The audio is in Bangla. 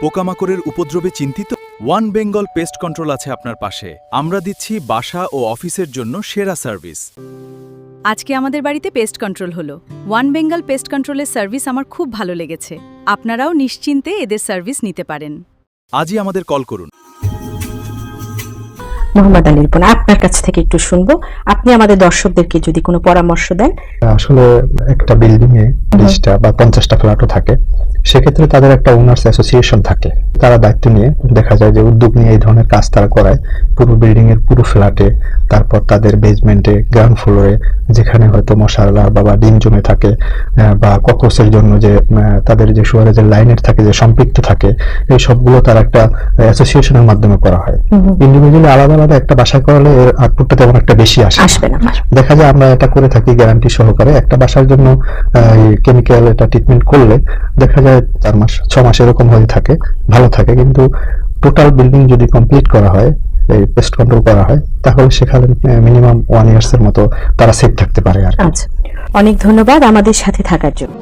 পোকামাকড়ের উপদ্রবে চিন্তিত? ওয়ান বেঙ্গল পেস্ট কন্ট্রোল আছে আপনার পাশে। আমরা দিচ্ছি বাসা ও অফিসের জন্য সেরা সার্ভিস। আজকে আমাদের বাড়িতে পেস্ট কন্ট্রোল হলো। ওয়ান বেঙ্গল পেস্ট কন্ট্রোলের সার্ভিস আমার খুব ভালো লেগেছে। আপনারাও নিশ্চিন্তে এদের সার্ভিস নিতে পারেন। আজই আমাদের কল করুন। মোহাম্মদ আলী রিপন, আপনার কাছ থেকে একটু শুনবো, আপনি আমাদের দর্শকদেরকে যদি কোনো পরামর্শ দেন। আসলে একটা বিল্ডিং এ 20টা বা 50টা ফ্ল্যাটও থাকে, সেক্ষেত্রে তাদের একটা ওনার্স অ্যাসোসিয়েশন থাকে। তারা দায়িত্ব নিয়ে দেখা যায় যে উদ্যোগ নিয়ে এই ধরনের কাজ তারা করায় পুরো বিল্ডিং এর পুরো ফ্ল্যাটে, তারপর তাদের বেসমেন্টে, গ্রাউন্ড ফ্লোরে যেখানে হয়তো মশার লার্ভা বা ডিম জমে থাকে বা ককরোচের জন্য যে তাদের যে সুয়ারেজের লাইনের থাকে, যে সম্পৃক্ত থাকে, এই সবগুলো তার একটা অ্যাসোসিয়েশনের মাধ্যমে করা হয়। ইন্ডিভিজুয়ালি আলাদা আলাদা একটা বাসায় করালে এর আউটপুটটা তেমন একটা বেশি আসবে না। দেখা যায় আমরা এটা করে থাকি গ্যারান্টি সহকারে। একটা বাসার জন্য কেমিক্যাল এটা ট্রিটমেন্ট করলে দেখা যায় 4 মাস 6 মাস এরকম হয়ে থাকে, ভালো থাকে। কিন্তু টোটাল বিল্ডিং যদি কমপ্লিট করা হয়, এই পেস্ট কন্ট্রোল করা হয়, তাহলে সেখানে মিনিমাম 1 ইয়ার্স এর মতো তারা সেফ থাকতে পারে। আর আচ্ছা, অনেক ধন্যবাদ আমাদের সাথে থাকার জন্য।